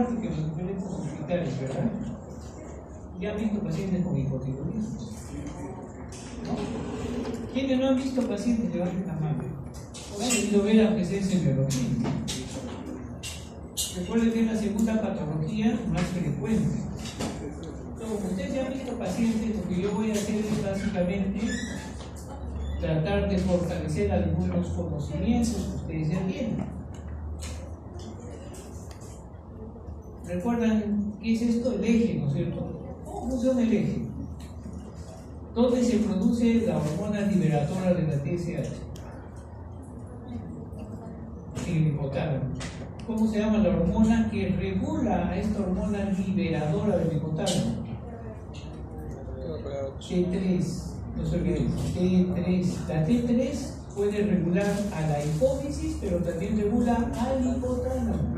práctica en los diferentes hospitales, ¿verdad? Ya han visto pacientes con hipotiroidismo, ¿no? ¿Quiénes no han visto pacientes? Levanten la mano. Han debido ver aunque sea en semiología. Recuerden que es la segunda patología más frecuente. Entonces, como ustedes ya han visto pacientes, lo que yo voy a hacer es básicamente tratar de fortalecer algunos conocimientos que ustedes ya tienen. ¿Recuerdan qué es esto? El eje, ¿no es cierto? ¿Cómo funciona el eje? ¿Dónde se produce la hormona liberadora de la TSH? En el hipotálamo. ¿Cómo se llama la hormona que regula a esta hormona liberadora del hipotálamo? T3. No se olviden, T3. La T3 puede regular a la hipófisis, pero también regula al hipotálamo.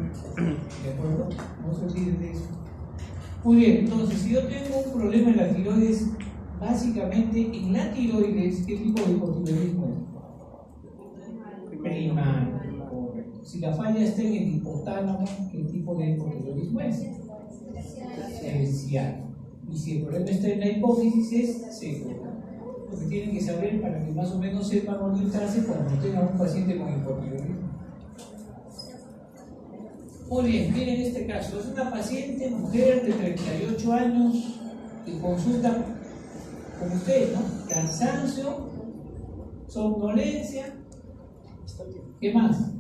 ¿De acuerdo? No se olviden de eso. Muy bien, entonces, si yo tengo un problema en la tiroides, básicamente en la tiroides, ¿qué tipo de hipotiroidismo es? Primario. Si la falla está en el hipotálamo, ¿qué tipo de hipotiroidismo es? Terciario. Y si el problema está en la hipófisis, es secundario. Lo que tienen que saber para que más o menos sepan orientarse cuando tengan un paciente con hipotiroidismo. Muy bien, miren este caso. Es una paciente, mujer de 38 años, que consulta con ustedes, ¿no? Cansancio, somnolencia, ¿qué más?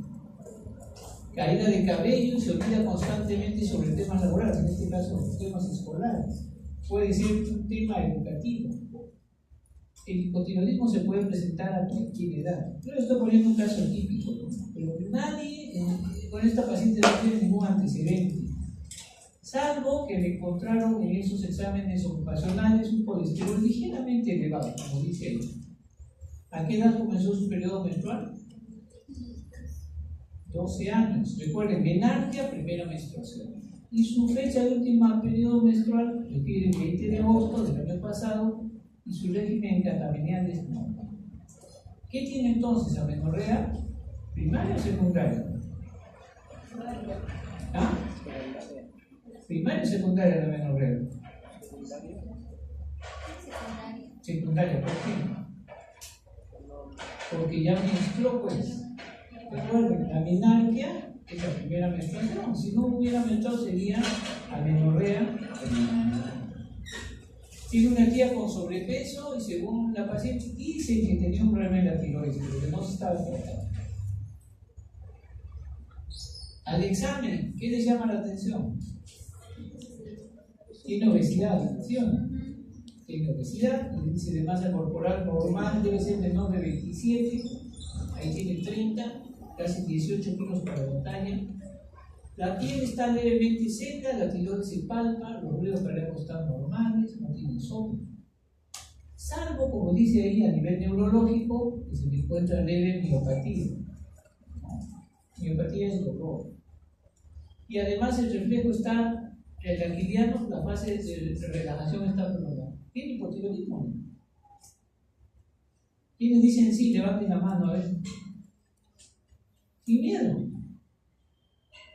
Caída de cabello y se olvida constantemente sobre temas laborales, en este caso temas escolares. Puede ser un tema educativo. El hipotiroidismo se puede presentar a cualquier edad. Yo le estoy poniendo un caso típico, ¿no? Pero nadie con esta paciente no tiene ningún antecedente, salvo que le encontraron en esos exámenes ocupacionales un colesterol ligeramente elevado, como dice ahí. ¿A qué edad comenzó su periodo menstrual? 12 años. Recuerden, menarquia, primera menstruación. Y su fecha de última periodo menstrual refiere el 20 de agosto del año pasado y su régimen catamenial es normal. ¿Qué tiene entonces? ¿Amenorrea primaria o secundaria? ¿Ah? ¿Primaria o secundaria la amenorrea? Secundaria, ¿por qué? Porque ya menstruó, pues. Recuerden, la menarquia es la primera menstruación. Si no hubiera menstruado sería amenorrea. Tiene una tía con sobrepeso y según la paciente dice que tenía un problema en la tiroides, pero que no se estaba tratando. Al examen, ¿qué les llama la atención? Tiene obesidad, ¿sí o no? Tiene obesidad, el índice de masa corporal normal debe ser menor de 27, ahí tiene 30, casi 18 kilos para la montaña. La piel está levemente seca, la tiroides se palpa, los ruidos cardíacos están normales, no tiene insomnio. Salvo, como dice ahí, a nivel neurológico, que se le encuentra leve miopatía. Miopatía es dolor. Y además el reflejo está, el anguiliano, la fase de relajación está prolongada. ¿Tiene hipotiroidismo? ¿Quiénes dicen sí? Levanten la mano, a ver. Sin miedo.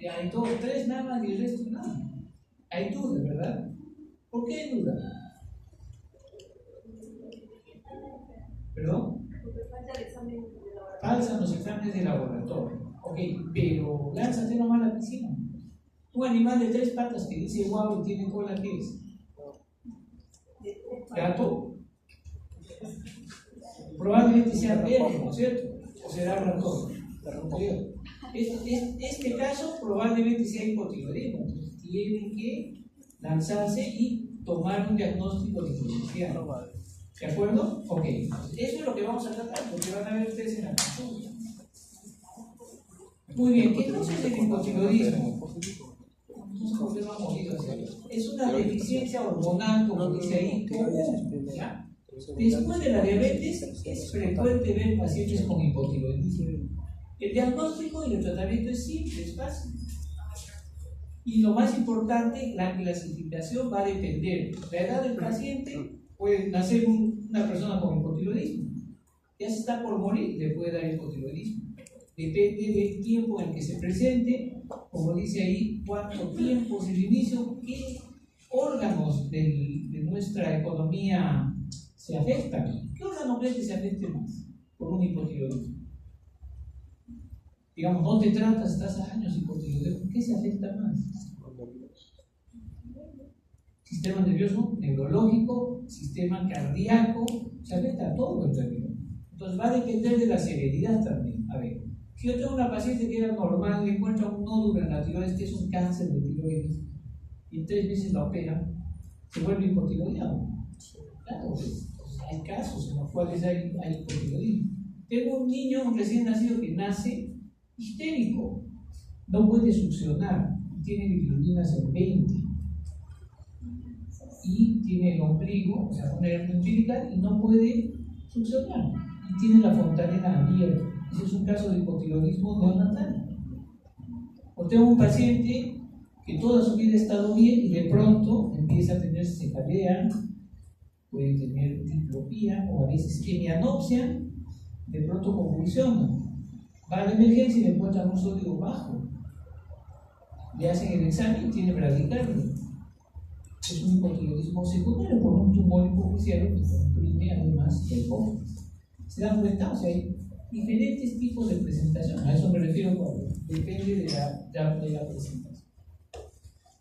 Ya hay todos, 3 nada más y el resto nada. Hay duda, ¿verdad? ¿Por qué hay duda? ¿Perdón? Falsan los exámenes de laboratorio. Ok, pero lánzate nomás a la piscina. Un animal de 3 patas que dice guau y tiene cola, ¿qué es? ¿Gato? Probablemente sea perro, ¿no es cierto? O será ratón. Este caso probablemente sea hipotiroidismo, entonces tienen que lanzarse y tomar un diagnóstico diferencial. ¿De acuerdo? Ok, eso es lo que vamos a tratar, porque van a ver ustedes en la consulta. Muy bien, ¿qué entonces es el hipotiroidismo? Es una deficiencia hormonal, como dice ahí, común, ¿ya? Después de la diabetes es frecuente ver pacientes con hipotiroidismo. El diagnóstico y el tratamiento es simple, es fácil. Y lo más importante, la clasificación va a depender. La edad del paciente, puede nacer una persona con hipotiroidismo. Ya se está por morir, le puede dar hipotiroidismo. Depende del tiempo en el que se presente, como dice ahí, cuánto tiempo es el inicio, qué órganos de nuestra economía se afectan. ¿Qué órgano crees que se afecte más por un hipotiroidismo? Digamos, no te tratas, estás a años hipotiroidismo, ¿qué se afecta más? Sistema nervioso, neurológico, sistema cardíaco, se afecta a todo el realidad. Entonces va a depender de la severidad también. A ver, si yo tengo una paciente que era normal, le encuentra un nódulo en la tiroides, que es un cáncer de tiroides, y en 3 meses la opera, se vuelve hipotiroideado. Claro, pues, hay casos en los cuales hay hipotiroidismo. Tengo un niño, un recién nacido que nace histérico, no puede succionar, tiene bilirubinas en 20, y tiene el ombligo, o sea, una hernia umbilical, y no puede succionar, y tiene la fontanela abierta. Ese es un caso de hipotiroidismo neonatal. O tengo un paciente que toda su vida ha estado bien y de pronto empieza a tener cefalea, puede tener diplopía o a veces hemianopsia, de pronto convulsiona. Va a la emergencia y le encuentran un sodio bajo. Le hacen el examen y tiene bradicardia. Es un hipotiroidismo secundario por un tumor hipofisiario que comprime además el foco. ¿Se dan cuenta? O sea, hay diferentes tipos de presentación. A eso me refiero cuando depende de la presentación.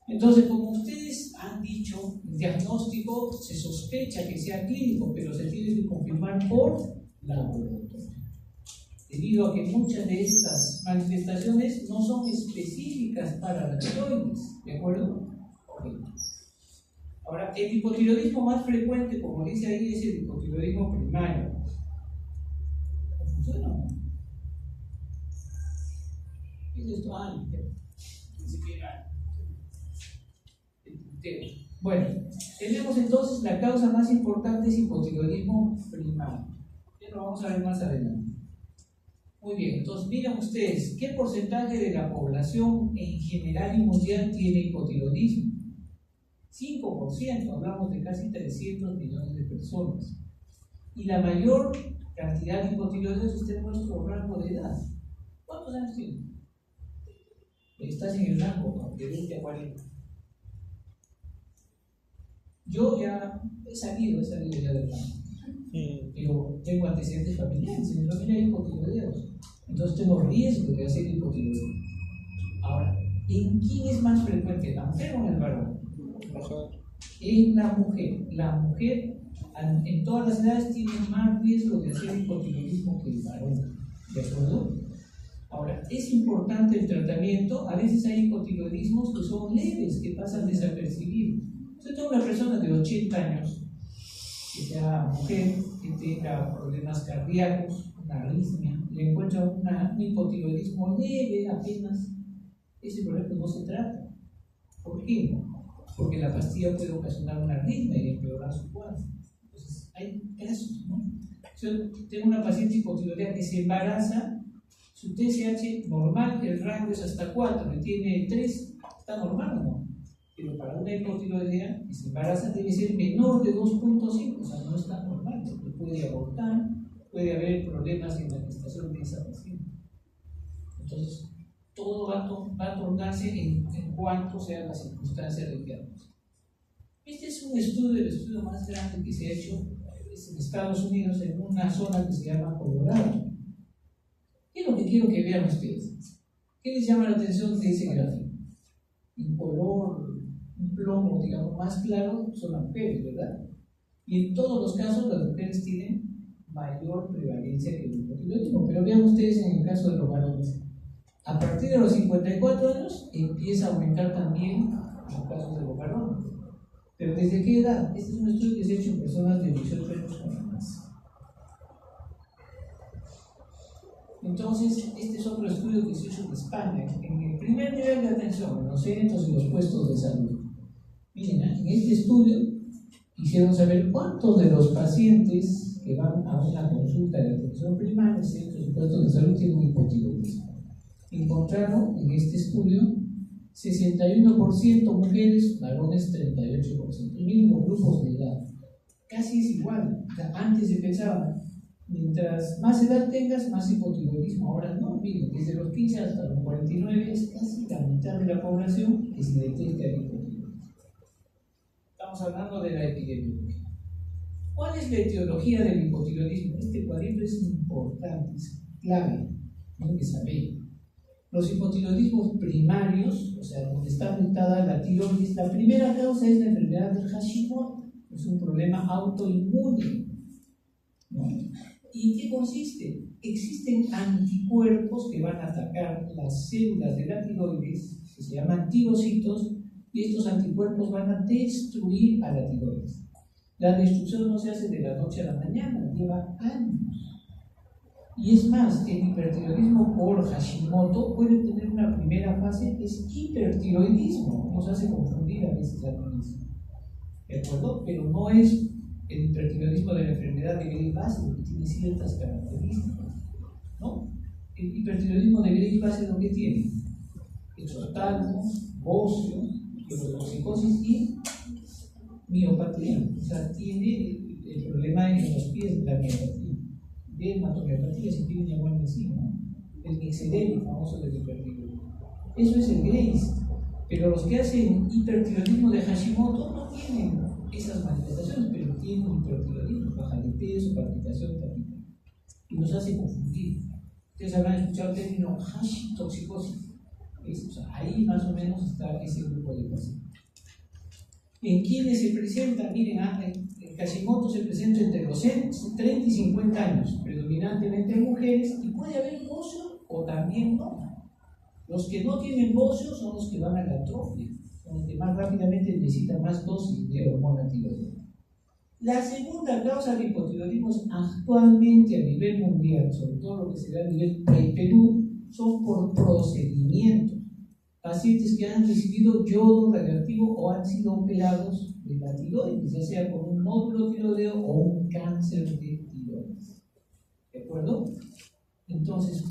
Entonces, como ustedes han dicho, el diagnóstico se sospecha que sea clínico, pero se tiene que confirmar por laboratorio. Debido a que muchas de estas manifestaciones no son específicas para la tiroides, ¿de acuerdo? Okay. Ahora, el hipotiroidismo más frecuente, como dice ahí, es el hipotiroidismo primario. ¿Funciona o no? ¿Qué es esto? Ni siquiera. Bueno, tenemos entonces la causa más importante es hipotiroidismo primario. Ya lo vamos a ver más adelante. Muy bien, entonces miren ustedes, ¿qué porcentaje de la población en general y mundial tiene hipotiroidismo? 5%, hablamos de casi 300 millones de personas. Y la mayor cantidad de hipotiroides está en nuestro rango de edad. ¿Cuántos años tienes? Estás en el rango, ¿no? De 20 a 40. Yo ya he salido ya del rango. Pero tengo antecedentes familiares, en mi familia hay hipotiroideos. Entonces tengo riesgo de hacer hipotiroidismo. Ahora, ¿en quién es más frecuente, la mujer o el varón? En la mujer. La mujer en todas las edades tiene más riesgo de hacer hipotiroidismo que el varón. ¿De acuerdo? Ahora, es importante el tratamiento. A veces hay hipotiroidismos que son leves, que pasan desapercibidos. Usted tiene una persona de 80 años, que sea mujer, que tenga problemas cardíacos, una arritmia, le encuentra un hipotiroidismo leve apenas. Ese problema no se trata. ¿Por qué? Porque la pastilla puede ocasionar una arritmia y empeorar su cuadro. Entonces, hay casos, ¿no? Yo tengo una paciente hipotiroidea que se embaraza, su TSH normal, el rango es hasta 4, y tiene 3, ¿está normal o no? Pero para una hipotiroidea que se embaraza debe ser menor de 2.5, o sea, no está normal, porque puede abortar, puede haber problemas en la gestación de esa paciente. Entonces, todo va a tornarse en cuanto sea la circunstancia del diagnóstico. Este es un estudio, el estudio más grande que se ha hecho en Estados Unidos, en una zona que se llama Colorado. ¿Qué es lo que quiero que vean ustedes? ¿Qué les llama la atención de ese gráfico? En color, un plomo, digamos, más claro, son las mujeres, ¿verdad? Y en todos los casos las mujeres tienen mayor prevalencia que el hipotiroidismo. Pero vean ustedes en el caso de los varones. A partir de los 54 años empieza a aumentar también los casos de los varones. Pero ¿desde qué edad? Este es un estudio que se ha hecho en personas de 18 años o más. Entonces, este es otro estudio que se hizo en España, en el primer nivel de atención, en los centros y los puestos de salud. Miren, en este estudio hicieron saber cuántos de los pacientes que van a una consulta de atención primaria, centros y puestos de salud, tienen hipotiroidismo. Encontraron en este estudio 61% mujeres, varones 38%. Y miren los grupos de edad, casi es igual. O sea, antes se pensaba Mientras más edad tengas, más hipotiroidismo. Ahora no, miren, desde los 15 hasta los 49 es casi la mitad de la población que se detecta el hipotiroidismo. Estamos hablando de la epidemiología. ¿Cuál es la etiología del hipotiroidismo? Este cuadrito es importante, es clave, tienen que saber. Los hipotiroidismos primarios, o sea, donde está afectada la tiroides, la primera causa es la enfermedad del Hashimoto, es un problema autoinmune, ¿no? ¿Y en qué consiste? Existen anticuerpos que van a atacar las células de la tiroides, que se llaman tirocitos, y estos anticuerpos van a destruir a la tiroides. La destrucción no se hace de la noche a la mañana, lleva años. Y es más, el hipertiroidismo por Hashimoto puede tener una primera fase que es hipertiroidismo, nos hace confundir a veces la misma. ¿De acuerdo? Pero no es el hipertiroidismo de la enfermedad de Graves-Base, que tiene ciertas características, ¿no? El hipertiroidismo de Graves-Base lo que tiene exotálamo, bocio, hidrotoxicosis y miopatía, o sea, tiene el problema en los pies de la miopatía, de hematomiopatía, si quieren llamarlo así, ¿no? El mixedema famoso del hipertiroidismo. Eso es el Graves, pero los que hacen hipertiroidismo de Hashimoto no tienen esas manifestaciones, pero tienen hipertiroidismo, baja de peso, palpitación, taquicardia, y nos hace confundir. Ustedes habrán escuchado el término hashitoxicosis, o sea, ahí más o menos está ese grupo de pacientes. ¿En quiénes se presenta? Miren, el Hashimoto se presenta entre los 30 y 50 años, predominantemente en mujeres, y puede haber bocio o también no. Los que no tienen bocio son los que van a la atrofia, son los que más rápidamente necesitan más dosis de hormona tiroidea. La segunda causa de hipotiroidismo actualmente a nivel mundial, sobre todo lo que se da a nivel Perú, son por procedimientos. Pacientes que han recibido yodo radioactivo o han sido operados de la tiroides, ya sea por un nódulo tiroideo o un cáncer de tiroides. ¿De acuerdo? Entonces,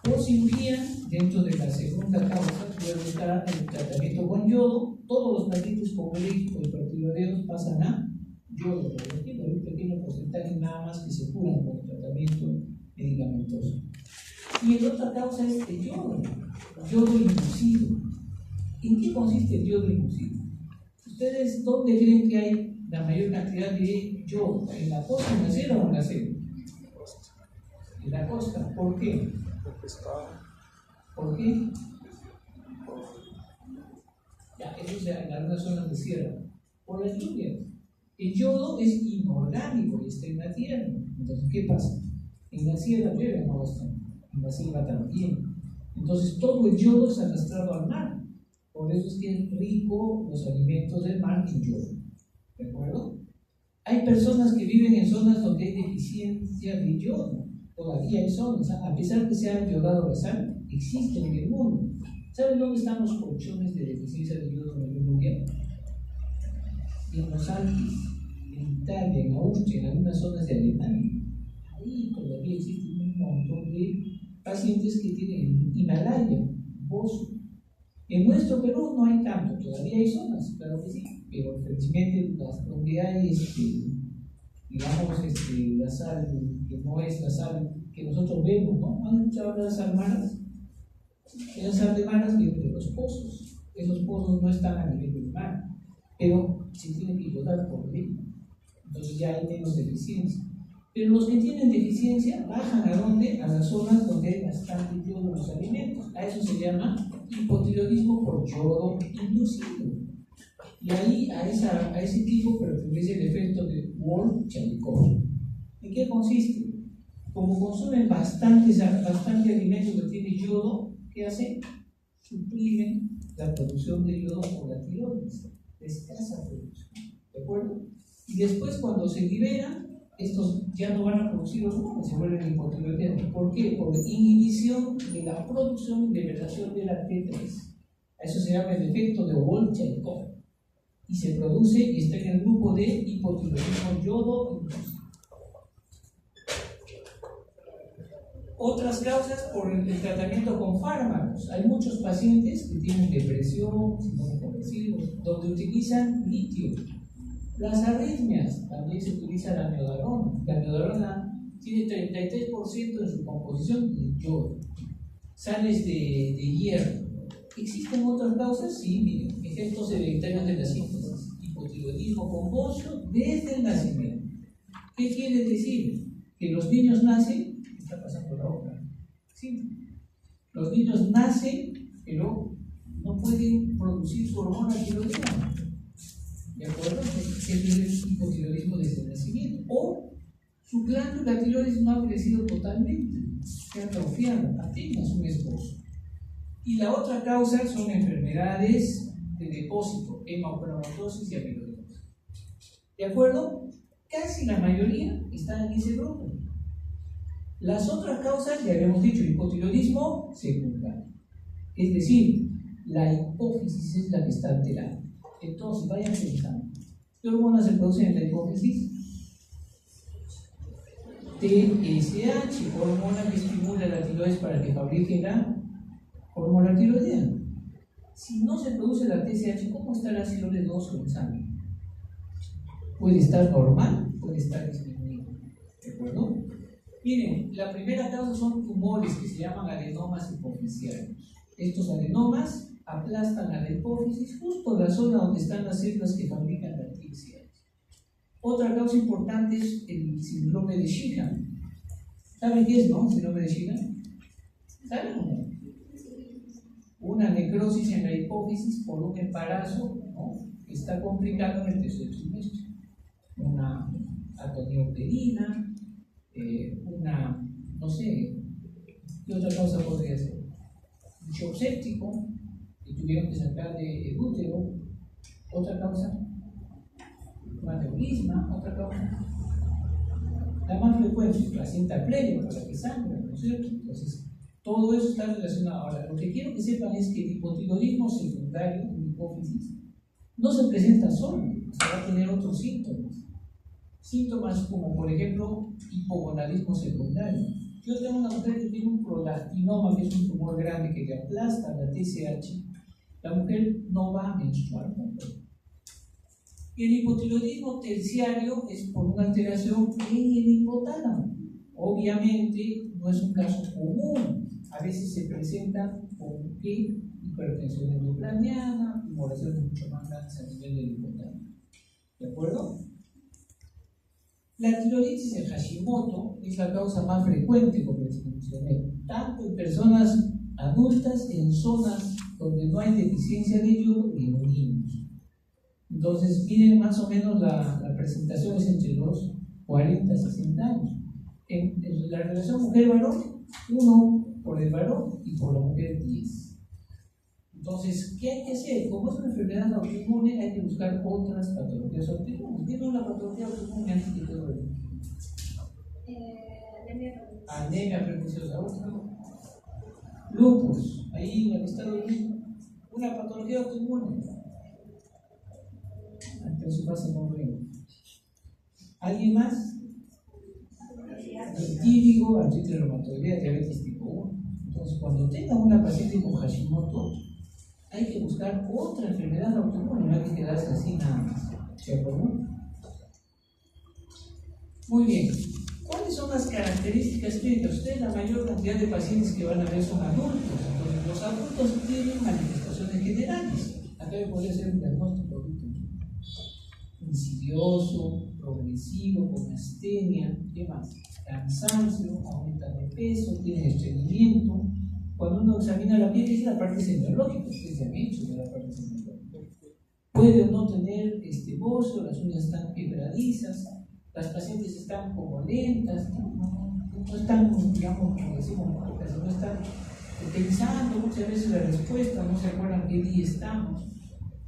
por cirugía, dentro de la segunda causa, puede estar el tratamiento con yodo. Todos los pacientes con coléricos hipertiroideos pasan a yodo radioactivo. Hay un pequeño porcentaje nada más que se curan con tratamiento medicamentoso. Y la otra causa es el yodo inducido. ¿En qué consiste el yodo inducido? ¿Ustedes dónde creen que hay la mayor cantidad de yodo? ¿En la costa, en la selva o en la selva? En la costa. ¿Por qué? ¿Por qué? Ya, eso es en algunas zonas de sierra. Por las lluvias. El yodo es inorgánico y está en la tierra. Entonces, ¿qué pasa? En la sierra llueve, no bastante. En la selva también. Entonces todo el yodo es arrastrado al mar. Por eso es que es rico los alimentos del mar en yodo. ¿De acuerdo? Hay personas que viven en zonas donde hay deficiencia de yodo. Todavía hay zonas, a pesar que se ha yodado la sangre, existen en el mundo. ¿Saben dónde están los colchones de deficiencia de yodo a nivel mundial? En los Alpes, en Italia, en Austria, en algunas zonas de Alemania. Ahí todavía existen un montón de pacientes que tienen Himalaya, bocio. En nuestro Perú no hay tanto, todavía hay zonas, claro que sí, pero felizmente las donde hay digamos la sal que no es la sal que nosotros vemos, ¿no? ¿Han escuchado hablar de sal maras? Esa sal de maras viene de los pozos. Esos pozos no están a nivel del mar, pero se tienen que yodar por ley. Entonces ya hay menos deficiencia. Pero los que tienen deficiencia bajan ¿a dónde? A las zonas donde hay bastante yodo en los alimentos. A eso se llama hipotiroidismo por yodo inducido. Y ahí a ese tipo pertenece el efecto de Wolff-Chaikoff. ¿En qué consiste? Como consumen bastante alimento que tiene yodo, ¿qué hacen? Suprimen la producción de yodo por la tiroides. Escasa producción. ¿De acuerdo? Y después cuando se liberan, estos ya no van a producir hormonas, se vuelven hipotiroideos. ¿Por qué? Por inhibición de la producción y liberación de la T3. A eso se llama el efecto de Wolff-Chaikoff. Y se produce y está en el grupo de hipotiroidismo yodo inducido. Otras causas por el tratamiento con fármacos. Hay muchos pacientes que tienen depresión, síndrome depresivo, donde utilizan litio. Las arritmias, también se utiliza la amiodarona. La amiodarona tiene 33% en su composición de yodo, sales de hierro. ¿Existen otras causas? Sí, miren, efectos hereditarios de la síntesis, hipotiroidismo con bocio desde el nacimiento. ¿Qué quiere decir? Que los niños nacen, está pasando la obra, sí, los niños nacen, pero no pueden producir su hormona tiroidea. ¿De acuerdo? Ese es el hipotiroidismo desde el nacimiento. O su glándula tiroides no ha crecido totalmente, se ha atrofiado, apenas un esbozo. Y la otra causa son enfermedades de depósito, hemocromatosis y amiloidosis. ¿De acuerdo? Casi la mayoría están en ese grupo. Las otras causas, ya habíamos dicho, hipotiroidismo secundario. Es decir, la hipófisis es la que está alterada. Entonces, vayan pensando. ¿Qué hormonas se producen en la hipófisis? TSH, hormona que estimula la tiroides para que fabrique la hormona tiroidea. Si no se produce la TSH, ¿cómo está la tiroides 2 en sangre? Puede estar normal, puede estar disminuido. ¿De acuerdo? Miren, la primera causa son tumores que se llaman adenomas hipofisiarios. Estos adenomas aplastan a la hipófisis, justo la zona donde están las células que fabrican la TSH. Otra causa importante es el síndrome de Sheehan. ¿Saben qué es, no? Síndrome de Sheehan. ¿Saben o no? Una necrosis en la hipófisis por un embarazo, ¿no?, que está complicado en el tercer trimestre. Una atonioperina, no sé, ¿qué otra causa podría ser? Un shock séptico, que tuvieron que sacar del útero. Otra causa, un aneurisma. Otra causa, la más frecuente, placenta previa, para la que sangra, ¿no es cierto? Entonces, todo eso está relacionado. Ahora, lo que quiero que sepan es que el hipotiroidismo secundario en hipófisis no se presenta solo, se va a tener otros síntomas. Síntomas como, por ejemplo, hipogonadismo secundario. Yo tengo una mujer que tiene un prolactinoma, que es un tumor grande que le aplasta la TSH. La mujer no va a menstruar. Y el hipotiroidismo terciario es por una alteración en el hipotálamo. Obviamente no es un caso común. A veces se presenta con hipertensión endocraniana, tumoraciones mucho más grandes a nivel del hipotálamo. ¿De acuerdo? La tiroiditis de Hashimoto es la causa más frecuente, como les mencioné, tanto en personas adultas, en zonas donde no hay deficiencia de yodo, y en niños. Entonces, miren más o menos la presentación es entre los 40 y 60 años. En la relación mujer-varón, 1 por el varón y por la mujer 10. Entonces, ¿qué hay que hacer? Como es una enfermedad autoinmune, hay que buscar otras patologías autoinmunes. Dime una patología autoinmune antes que todo esto. Anemia perniciosa. Lupus, ahí en el estado de lupus. Una patología autoinmune. Entonces pasa con ruido. ¿Alguien más? Típico, artritis reumatoidea, diabetes tipo 1. Entonces, cuando tenga una paciente con Hashimoto, hay que buscar otra enfermedad autoinmune, no hay que quedarse así nada más. ¿De acuerdo? Muy bien. ¿Cuáles son las características clínicas? Ustedes, la mayor cantidad de pacientes que van a ver son adultos. Entonces, los adultos tienen manifestaciones generales. Acá me podría hacer un diagnóstico adulto. Insidioso, progresivo, con astenia, ¿qué más? Cansancio, aumenta de peso, tiene estreñimiento. Cuando uno examina la piel, es la parte semiológica, ustedes ya han hecho de la parte semiológica. Puede o no tener bozo, las uñas están quebradizas, las pacientes están como lentas, no están, digamos, como decimos, no están pensando muchas veces la respuesta, no se acuerdan qué día estamos.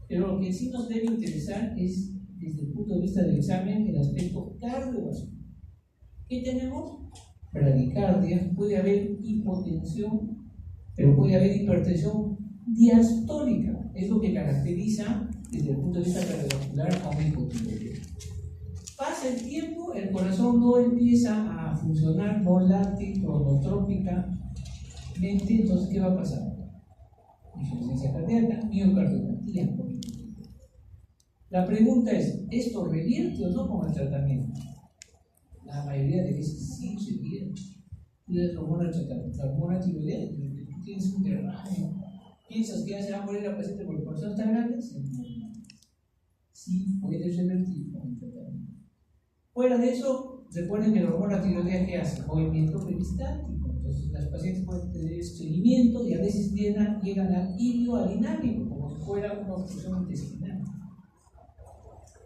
Pero lo que sí nos debe interesar es, desde el punto de vista del examen, el aspecto cardiovascular. ¿Qué tenemos? Bradicardia, puede haber hipotensión, pero puede haber hipertensión diastólica. Es lo que caracteriza, desde el punto de vista cardiovascular, a un hipotiroidismo. Pasa el tiempo, el corazón no empieza a funcionar, no late cronotrópicamente, entonces ¿qué va a pasar? Insuficiencia cardíaca, miocardiopatía. La pregunta es, ¿esto revierte o no con el tratamiento? la mayoría de veces sí se pierde. La hormona tiroidea, tienes un derrame, piensas que ya se va a morir la paciente por el corazón tan grande, sí puedes revertir con el tratamiento. Fuera de eso, recuerden que la hormona tiroidea, ¿qué hace? Movimiento peristático. Entonces las pacientes pueden tener estreñimiento y a veces llegan al hilo adinámico, como si fuera una obstrucción intestinal.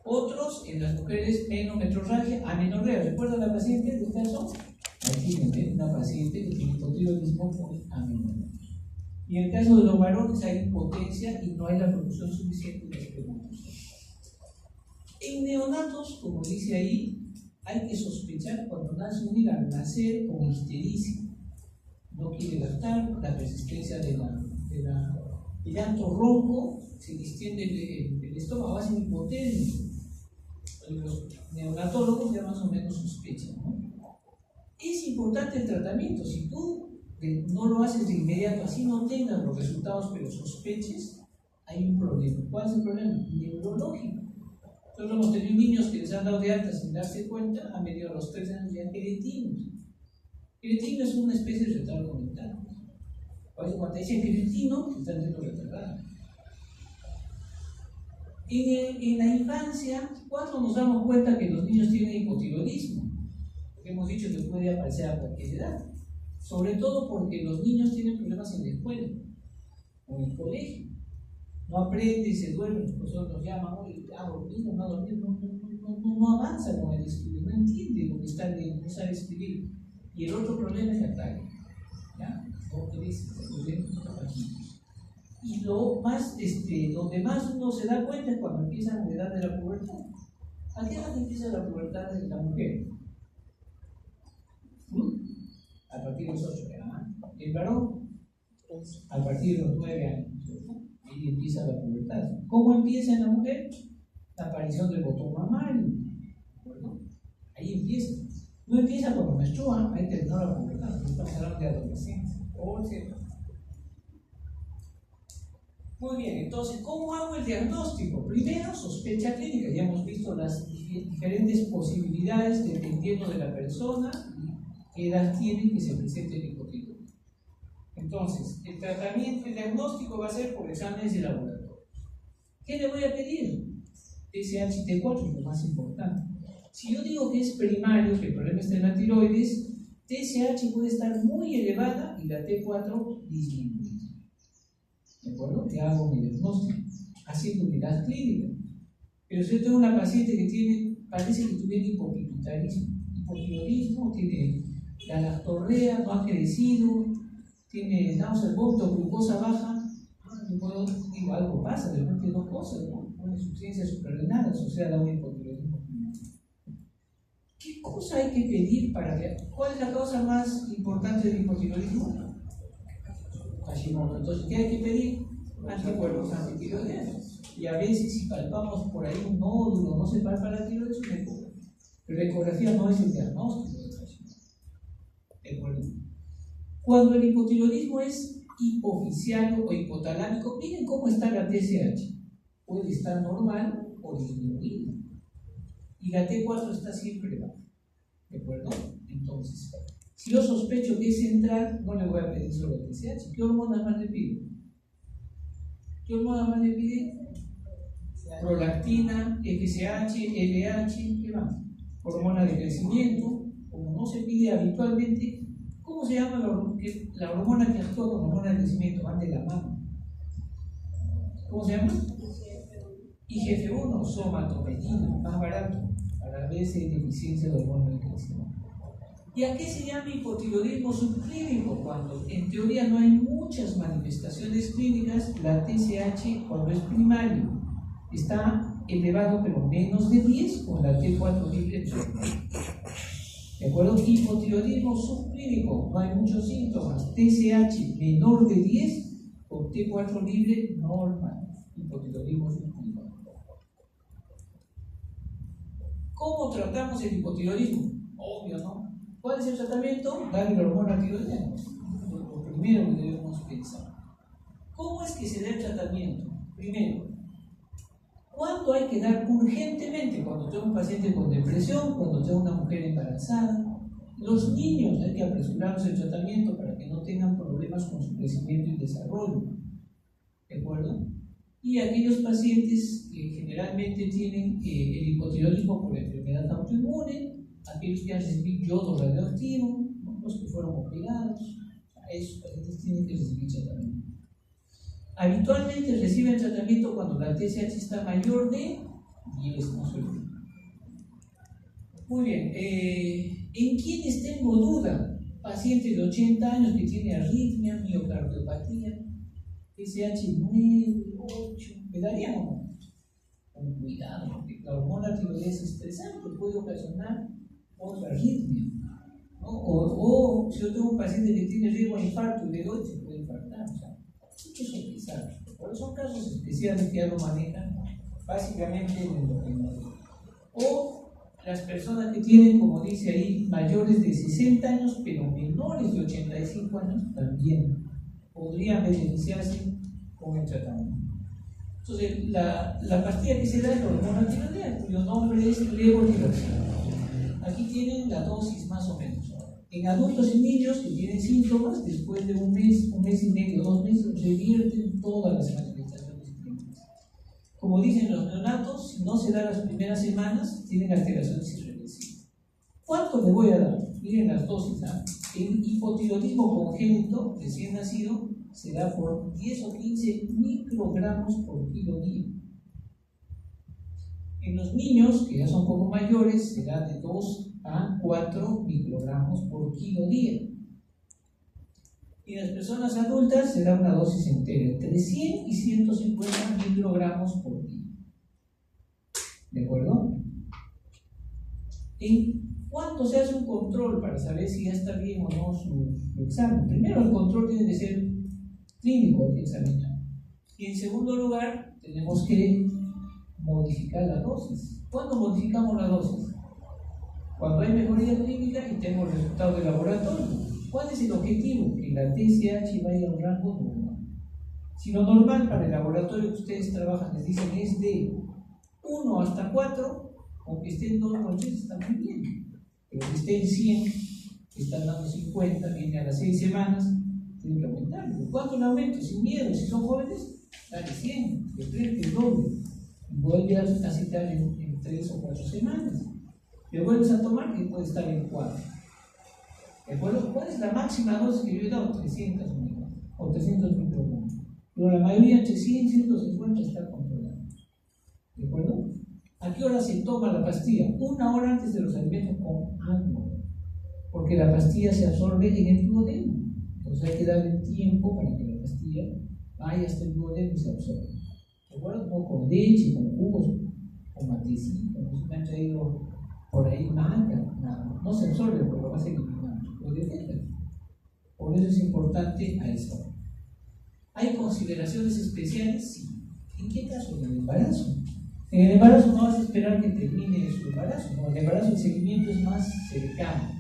Otros, en las mujeres, menometrorragia, amenorrea. ¿Recuerdan la paciente del caso? Aquí tienen una paciente que tiene hipotiroidismo con amenorrea. Y en el caso de los varones hay impotencia y no hay la producción suficiente de espermatozoides. En neonatos, como dice ahí, hay que sospechar cuando nace un niño al nacer con histericia. No quiere lactar, la persistencia del llanto ronco, se distiende el estómago, hace hipotermia. Los neonatólogos ya más o menos sospechan, ¿no? Es importante el tratamiento. Si tú no lo haces de inmediato, así no tengas los resultados, pero sospeches, hay un problema. ¿Cuál es el problema? Neurológico. Nosotros hemos tenido niños que les han dado de alta sin darse cuenta, han venido a los 3 años ya queretinos. Queretino es una especie de retardo mental. Por eso cuando dicen queretino, están siendo retardados. En la infancia, ¿cuándo nos damos cuenta que los niños tienen hipotiroidismo? Porque hemos dicho que puede aparecer a cualquier edad. Sobre todo porque los niños tienen problemas en la escuela o en el colegio. No aprende y se duerme, los profesores nos llaman, oye, ha dormido, no ha dormido, no avanza con el estudio, no entiende lo que está leyendo, no sabe escribir. Y el otro problema es la talla. ¿Ya? Y lo más, donde más uno se da cuenta es cuando empieza la edad de la pubertad. ¿A qué edad empieza la pubertad de la mujer? A partir de los 8 años. El varón, a partir de los 9 años. Ahí empieza la pubertad. ¿Cómo empieza en la mujer? La aparición del botón mamario. ¿No? Ahí empieza. No empieza cuando menstrua, ahí terminó la pubertad. Estamos hablando de adolescencia. Muy bien, entonces, ¿cómo hago el diagnóstico? Primero, sospecha clínica. Ya hemos visto las diferentes posibilidades dependiendo de la persona y qué edad tiene que se presente el hipotiroidismo. Entonces, el tratamiento, el diagnóstico va a ser por exámenes de laboratorio. ¿Qué le voy a pedir? TSH y T4 es lo más importante. Si yo digo que es primario, que el problema está en la tiroides, TSH puede estar muy elevada y la T4 disminuida. ¿De acuerdo? Que hago mi diagnóstico, haciendo unidad clínica. Pero si yo tengo una paciente que parece que tuviera hipotiroidismo, tiene la lactorrea, no ha crecido, tiene náuseas, vómito, glucosa baja, digo, algo pasa, de repente 2 cosas, ¿no? Una insuficiencia suprarrenal asociada a un hipotiroidismo. ¿Qué cosa hay que pedir para que? ¿Cuál es la causa más importante del hipotiroidismo? Hashimoto. Entonces, ¿qué hay que pedir? Anticuerpos antitiroideos. Y a veces, si palpamos por ahí un nódulo, no se palpa la tiroides, es una ecografía. Pero la ecografía no es el diagnóstico de Hashimoto. ¿De acuerdo? Cuando el hipotiroidismo es hipoficiario o hipotalámico, miren cómo está la TSH. Puede estar normal o disminuida. Y la T4 está siempre baja. ¿De acuerdo? Entonces, si yo sospecho que es central, no le voy a pedir solo TSH. ¿Qué hormonas más le pido? ¿Qué hormonas más le pide? Prolactina, FSH, LH, ¿qué más? Hormona de crecimiento. Como no se pide habitualmente, ¿cómo se llama la hormona que actúa como hormona de crecimiento? Van de la mano. ¿Cómo se llama? IGF-1, somatostatina, más barato, para veces deficiencia de hormona de crecimiento. ¿Y a qué se llama hipotiroidismo subclínico? Cuando en teoría no hay muchas manifestaciones clínicas, la TSH cuando es primario está elevado pero menos de 10 con la T4 libre. ¿De acuerdo? Hipotiroidismo subclínico, no hay muchos síntomas. TSH menor de 10 con T4 libre normal. Hipotiroidismo subclínico. ¿Cómo tratamos el hipotiroidismo? Obvio, ¿no? ¿Cuál es el tratamiento? Darle la hormona tiroidea. Lo primero que debemos pensar. ¿Cómo es que se da el tratamiento? Primero, ¿cuándo ¿Cuándo hay que dar urgentemente? Cuando tengo un paciente con depresión, cuando tengo una mujer embarazada. Los niños hay que apresurarse el tratamiento para que no tengan problemas con su crecimiento y desarrollo. ¿De acuerdo? Y aquellos pacientes que generalmente tienen el hipotiroidismo por enfermedad autoinmune, aquellos que han recibido yodo radioactivo, ¿no? Los que fueron operados, esos pacientes tienen que recibir tratamiento. Habitualmente reciben tratamiento cuando la TSH está mayor de 10, no se olvide. Muy bien, ¿en quiénes tengo duda? Paciente de 80 años que tiene arritmia, miocardiopatía, TSH 9, 8, ¿me daría o no? Con cuidado, porque la hormona tiroides estresante puede ocasionar otra arritmia, ¿no? O si yo tengo un paciente que tiene riesgo de infarto y le doy, se puede infartar, o sea, hay que sospechar. Por eso son casos especiales que ya lo manejan básicamente el endocrinólogo. O las personas que tienen, como dice ahí, mayores de 60 años, pero menores de 85 años, también podrían beneficiarse con el tratamiento. Entonces, la pastilla que se da es la hormona tiroidea, cuyo nombre es levotiroxina. Aquí tienen la dosis más o menos. En adultos y niños que tienen síntomas, después de un mes y medio, 2 meses, revierten todas las manifestaciones clínicas. Como dicen los neonatos, si no se da las primeras semanas, tienen alteraciones irreversibles. ¿Cuánto le voy a dar? Miren las dosis. El hipotiroidismo congénito, recién nacido, se da por 10 o 15 microgramos por kilo día. En los niños, que ya son un poco mayores, se da de 2 a 4 microgramos por kilo día. Y en las personas adultas se da una dosis entera, entre 100 y 150 microgramos por día. ¿De acuerdo? ¿En cuánto se hace un control para saber si ya está bien o no su examen? Primero, el control tiene que ser clínico, hay que examinar. Y en segundo lugar, tenemos que modificar la dosis. ¿Cuándo modificamos la dosis? Cuando hay mejoría clínica y tengo resultados de laboratorio. ¿Cuál es el objetivo? Que la TSH vaya a un rango normal. Si lo normal para el laboratorio que ustedes trabajan les dicen es de 1 hasta 4, aunque esté en 2,8 está muy bien. Pero si esté en 100, están dando 50, viene a las 6 semanas, tienen que aumentarlo. ¿Cuánto lo aumento? Sin miedo, si son jóvenes, dale 100, de 3 que es doble. Y vuelve a citar en 3 o 4 semanas. Le vuelves a tomar y puede estar en 4. ¿De acuerdo? ¿Cuál es la máxima dosis que yo he dado? 300 unidades o 300 microgramos. Pero la mayoría entre 100 y 150 está controlada. ¿De acuerdo? ¿A qué hora se toma la pastilla? 1 hora antes de los alimentos con agua. Porque la pastilla se absorbe en el duodeno. Entonces hay que darle tiempo para que la pastilla vaya hasta el duodeno y se absorba. ¿De acuerdo? No con leche, con jugos, con matecito. No se me han traído por ahí nada. No se absorbe, pero lo vas a eliminar. Por eso es importante a esa hora. ¿Hay consideraciones especiales? Sí. ¿En qué caso? En el embarazo. En el embarazo no vas a esperar que termine su embarazo. En el embarazo el seguimiento es más cercano.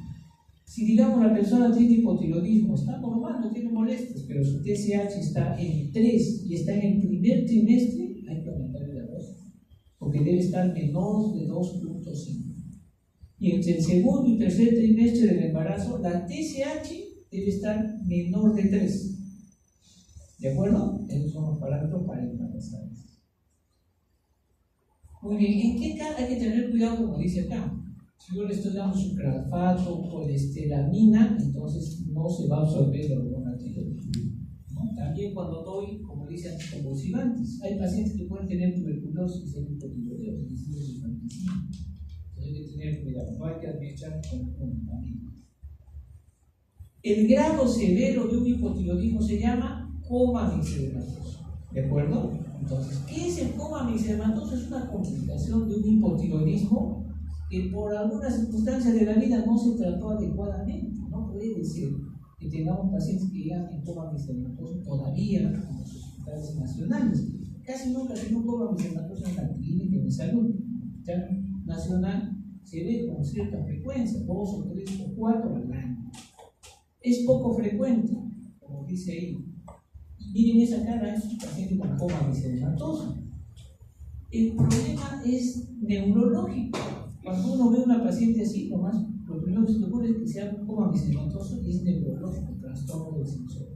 Si digamos la persona tiene hipotiroidismo, está normal, no tiene molestias, pero su TSH está en 3 y está en el primer trimestre, hay que aumentarle la dosis, porque debe estar menor de 2,5. Y entre el segundo y tercer trimestre del embarazo, la TSH debe estar menor de 3. ¿De acuerdo? Esos son los parámetros para embarazarse. Muy bien, ¿en qué caso hay que tener cuidado, como dice acá? Si yo le estoy dando sucralfato o colesteramina, entonces no se va a absorber la hormona tiroides, ¿no? También cuando doy, como dice, anticonvulsivantes, hay pacientes que pueden tener tuberculosis en hipotiroideo, es decir, infanticida. Hay que tener cuidado, no hay que administrar conjuntamente. El grado severo de un hipotiroidismo se llama coma mixedematoso. ¿De acuerdo? Entonces, ¿qué es el coma mixedematoso? Es una complicación de un hipotiroidismo que por algunas circunstancias de la vida no se trató adecuadamente. No puede ser que tengamos pacientes que llegan en coma mixedematoso todavía en los hospitales nacionales. Casi nunca tengo un coma mixedematoso en la clínica de salud. ¿Ya? Nacional se ve con cierta frecuencia, 2 o 3 o 4 al año. Es poco frecuente, como dice ahí. Y miren esa cara, es un paciente con coma mixedematoso. El problema es neurológico. Cuando uno ve a una paciente así, lo primero que se te ocurre es que sea un coma medicamentoso y es neurológico, trastorno del sensor.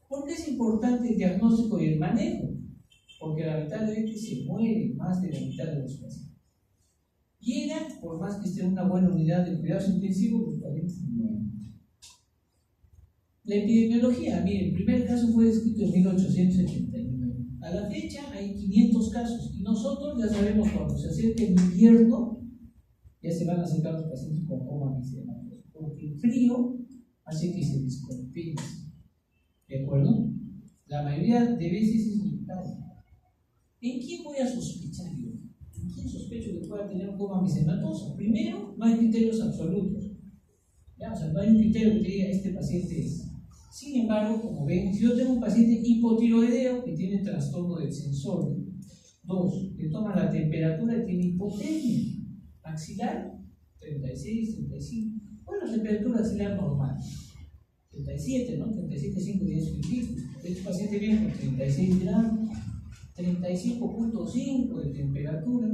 ¿Por qué es importante el diagnóstico y el manejo? Porque lamentablemente se muere más de la mitad de los pacientes. Llegan, por más que esté en una buena unidad de cuidados intensivos, los pacientes mueren. La epidemiología, mire, el primer caso fue descrito en 1879. A la fecha hay 500 casos y nosotros ya sabemos cuando se acerca el invierno ya se van a acercar los pacientes con coma medicamentoso, porque el frío hace que se descompense. ¿De acuerdo? La mayoría de veces es limitado. ¿En quién voy a sospechar yo? ¿En quién sospecho que pueda tener un coma medicamentoso? Primero, no hay criterios absolutos. ¿Ya? O sea, no hay un criterio que te diga este paciente es. Sin embargo, como ven, si yo tengo un paciente hipotiroideo que tiene trastorno del sensor, 2, le toman la temperatura y tiene hipotermia axilar, 36, 35. Bueno, temperatura axilar normal, 37, ¿no? 37,5 días fijos. Este paciente viene con 36 grados, 35,5 de temperatura.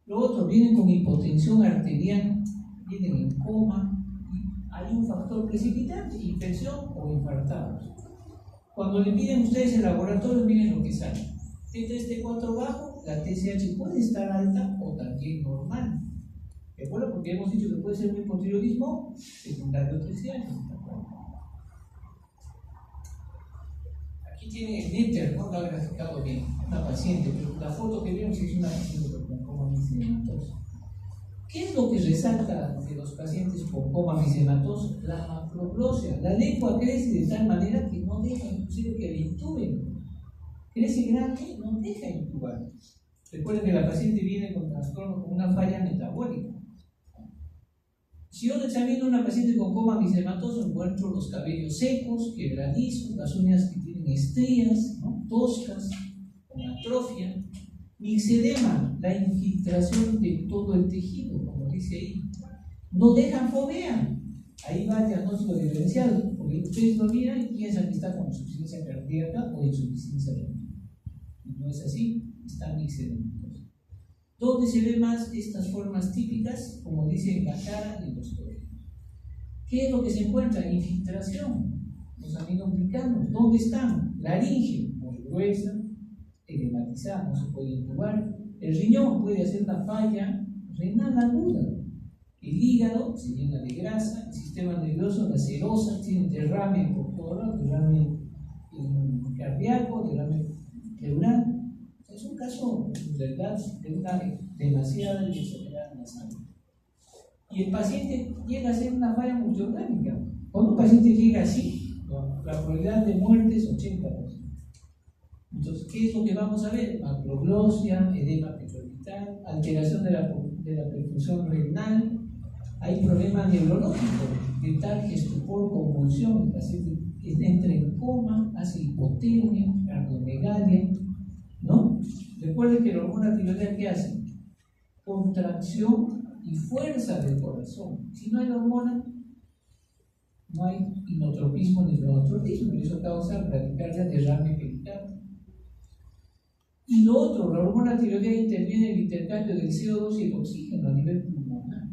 Los otros vienen con hipotensión arterial, vienen en coma. Hay un factor precipitante, infección o infartados. Cuando le piden ustedes el laboratorio, miren lo que sale. T3, T4 bajo, la TSH puede estar alta o también normal. ¿De acuerdo? Porque hemos dicho que puede ser un hipotiroidismo secundario terciario. Aquí tiene el néter, no lo ha graficado bien, una paciente, pero la foto que vieron sí es una paciente con coma medicamentoso. ¿Qué es lo que resalta de los pacientes con coma medicamentoso? La macroglosia. La lengua crece de tal manera que no deja inclusive que le intuben. Crece grande, no deja intubar. Recuerden que la paciente viene con trastorno, con una falla metabólica. Si yo examino a una paciente con coma medicamentoso, encuentro los cabellos secos, quebradizos, las uñas que tienen estrías, ¿no? Toscas, con atrofia. Mixedema, la infiltración de todo el tejido, como dice ahí. No dejan fovea. Ahí va el diagnóstico diferencial, porque ustedes lo miran y piensan que está con insuficiencia cardíaca o insuficiencia renal. Y no es así, está mixedematosa. ¿Dónde se ve más estas formas típicas? Como dice en la cara y en los ojos. ¿Qué es lo que se encuentra? Infiltración. Los aminoglicanos, ¿dónde están? Laringe, muy gruesa, edematizada, no se puede intubar. El riñón puede hacer una falla renal aguda. El hígado se llena de grasa, el sistema nervioso, las serosas, tienen derrame por todo lado, derrame cardíaco, derrame pleural. Es un caso, en verdad, de una demasiada y exagerada en la sangre. Y el paciente llega a ser una falla multiorgánica. Cuando un paciente llega así, la probabilidad de muerte es 80%. Entonces, ¿qué es lo que vamos a ver? Macroglosia, edema petrovital, alteración de la perfusión renal. Hay problemas neurológicos, de tal estupor, convulsión, el paciente entra en coma, hace hipotermia, cardiomegalia, ¿no? Recuerden que la hormona tiroidea, ¿qué hace? Contracción y fuerza del corazón. Si no hay hormona, no hay inotropismo ni fenotropismo, y eso causa bradicardia, derrame pericardio. Y lo otro, la hormona tiroidea interviene en el intercambio del CO2 y el oxígeno a nivel pulmonar.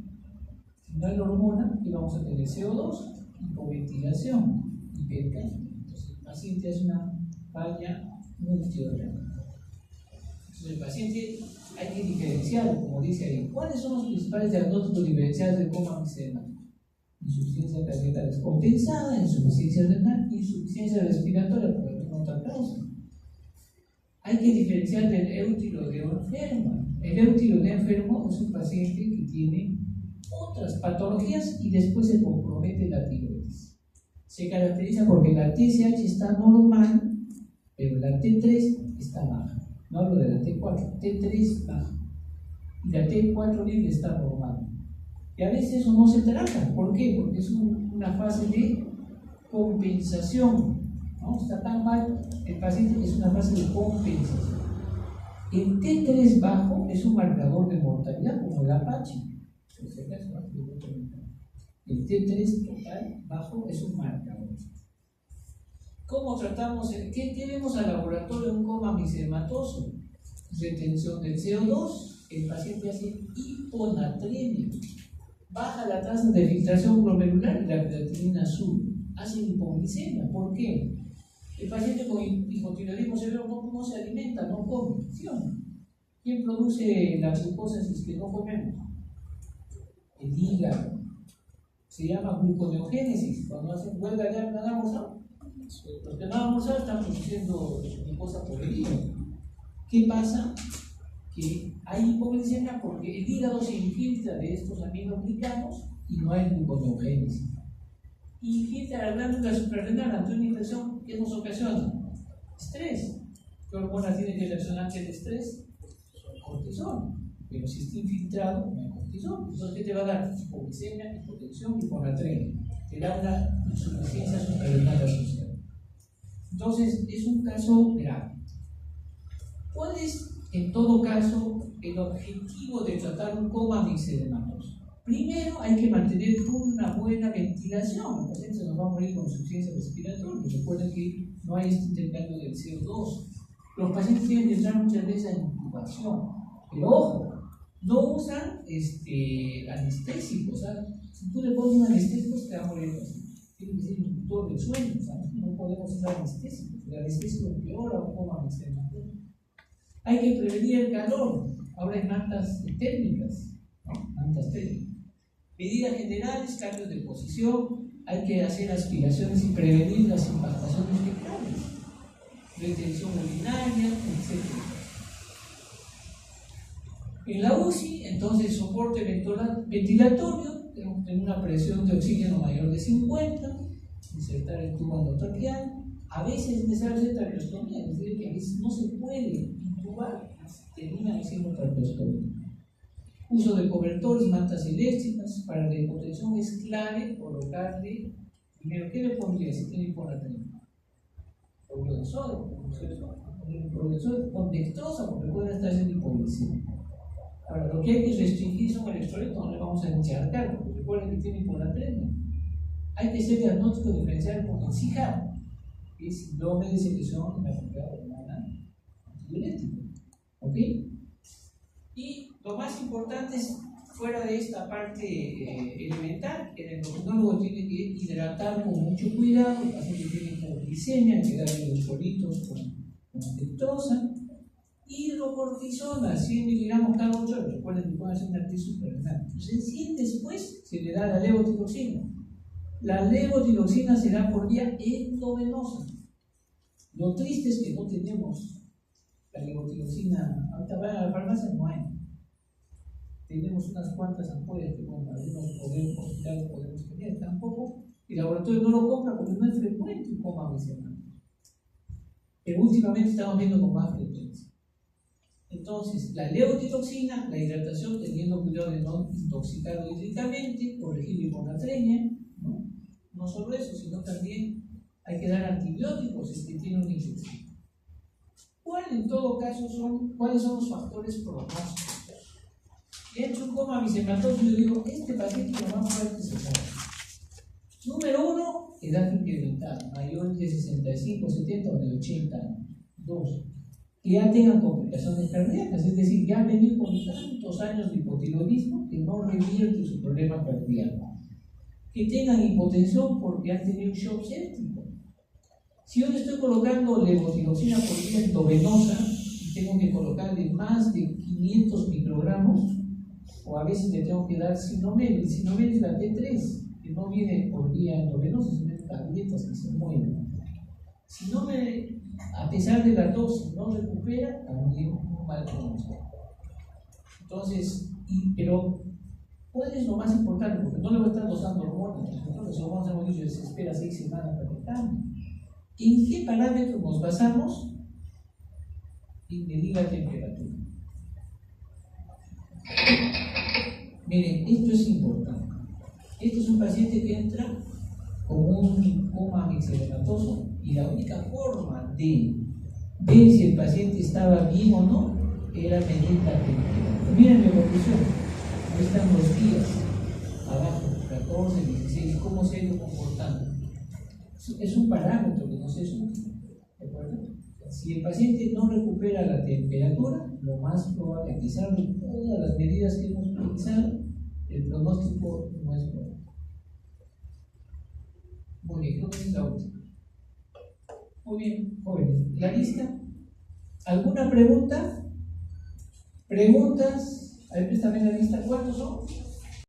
Si no hay hormona, ¿qué vamos a tener? CO2, hipoventilación y pericardio. Entonces, el paciente hace una falla multiorgánica. Entonces, el paciente hay que diferenciar, como dice ahí. ¿Cuáles son los principales diagnósticos diferenciales de coma medicamentoso? Insuficiencia cardíaca descompensada, insuficiencia renal, insuficiencia respiratoria por alguna otra causa. Hay que diferenciar del eutiroideo enfermo. El eutiroideo enfermo es un paciente que tiene otras patologías y después se compromete la tiroides. Se caracteriza porque la TSH está normal, pero la T3 está baja. No hablo de la T4, T3 baja. Y la T4 libre está normal. Y a veces eso no se trata. ¿Por qué? Porque es una fase de compensación. ¿No? Está tan mal el paciente que es una fase de compensación. El T3 bajo es un marcador de mortalidad, como el Apache. El T3 total bajo es un marcador. ¿Cómo tratamos? ¿Qué vemos al laboratorio de un coma medicamentoso? retención del CO2, el paciente hace hiponatremia, baja la tasa de filtración glomerular y la creatinina sube, hace hipoglicemia. ¿Por qué? El paciente con hipotiroidismo severo no se alimenta, no come, funciona. ¿Quién produce la glucosa si es que no comemos? El hígado. Se llama gluconeogénesis. Cuando hacen huelga de hambre, ¿no han almorzado? Los que no han almorzado están produciendo glucosa por el hígado. ¿Qué pasa? Que hay hipoglicemia porque el hígado se infiltra de estos aminoglicanos y no hay gluconeogénesis. Infiltra la glándula suprarrenal ante una infección que nos ocasiona estrés. ¿Qué hormona tiene que reaccionar ante el estrés? Cortisol. Pero si está infiltrado, no hay cortisol. Entonces, ¿qué te va a dar? Hipoglicemia, hipotensión, hiponatremia. Te da una insuficiencia suprarrenal asociada. Entonces, es un caso grave. ¿Cuál es, en todo caso, el objetivo de tratar un coma mixedematoso? Primero, hay que mantener una buena ventilación. El paciente no va a morir con insuficiencia respiratoria. Recuerden que no hay este intercambio del CO2. Los pacientes tienen que entrar muchas veces en intubación. Pero ojo, no usan anestésicos. Si tú le pones un anestésico, te va a morir el paciente. Tiene que ser inductor del sueño. No podemos usar anestésicos. El anestésico empeora un coma mixedematoso. Hay que prevenir el calor. Ahora hay mantas térmicas, ¿no? Mantas térmicas. Medidas generales, cambios de posición, hay que hacer aspiraciones y prevenir las impactaciones fecales, retención urinaria, etc. En la UCI, entonces, soporte ventilatorio, tenemos que tener una presión de oxígeno mayor de 50, insertar el tubo endotraqueal. A veces es necesario hacer traqueostomía, es decir, que a veces no se puede intubar, termina haciendo traqueostomía. Uso de cobertores, mantas eléctricas. Para la hipotensión es clave colocarle, primero, ¿qué le pondría si tiene hiponatremia? Cloruro de sodio, ¿no es cierto? Cloruro de sodio con dextrosa, porque puede estar haciendo hipoglicemia. Ahora, lo que hay que restringir son electrolitos, no le vamos a encharcar, porque recuerden que tiene hiponatremia. Hay que hacer diagnóstico diferencial con el CIJAP, que es síndrome de secreción inadecuada hormonal antidiurética. ¿Ok? Y lo más importante es, fuera de esta parte elemental, que el endocrinólogo tiene que hidratar con mucho cuidado. El paciente tiene hipoglicemia, hay que darle electrolitos con dextrosa. Hidrocortisona, 100 miligramos cada 8 horas. Recuerden que pueden hacer una actriz suprarrenal. Recién después se le da la levotiroxina. La levotiroxina se da por vía endovenosa. Lo triste es que no tenemos la levotiroxina. Ahorita van a la farmacia, no hay. Tenemos unas cuantas ampollas que con algunos hospitales podemos tener, tampoco. El laboratorio no lo compra porque no es frecuente un coma mixedematoso. Pero últimamente estamos viendo con más frecuencia. Entonces, la levotiroxina, la hidratación, teniendo cuidado de no intoxicarlo hídricamente, corregir la hiponatremia, ¿no? No solo eso, sino también hay que dar antibióticos si tiene una infección. ¿Cuáles son los factores pronósticos? He hecho un coma mixedematoso y yo digo, este paciente lo vamos a ver que se muere. Número 1, edad incremental, mayor de 65, 70 o de 80 años. 2, que ya tengan complicaciones cardíacas, es decir, ya han venido con tantos años de hipotiroidismo que no revierte su problema cardíaco. Que tengan hipotensión porque han tenido un shock séptico. Si yo le estoy colocando levotiroxina por vía endovenosa y tengo que colocarle más de 500 microgramos, o a veces le tengo que dar sinomel. El sinomel es la T3, que no viene por vía endovenosa, sino en tabletas que se mueven. Si no a pesar de la dosis, no recupera, también un mal pronóstico. Entonces, pero ¿cuál es lo más importante? Porque no le voy a estar dosando hormonas. Los hormonas hemos dicho que se espera 6 semanas para que cambie. ¿En qué parámetros nos basamos? En medir la temperatura. Miren, esto es importante. Este es un paciente que entra con un coma mixedematoso y la única forma de ver si el paciente estaba bien o no era medir la temperatura. Miren mi conclusión. Ahí están los días abajo, 14, 16, cómo se ha ido comportando. Es un parámetro que no se sube, ¿de acuerdo? Si el paciente no recupera la temperatura, lo más probable, a pesar de todas las medidas que hemos utilizado, el pronóstico no es bueno. Muy bien, creo que es la última. Muy bien, jóvenes. ¿La lista? ¿Alguna pregunta? ¿Preguntas? A ver, préstame la lista. ¿Cuántos son?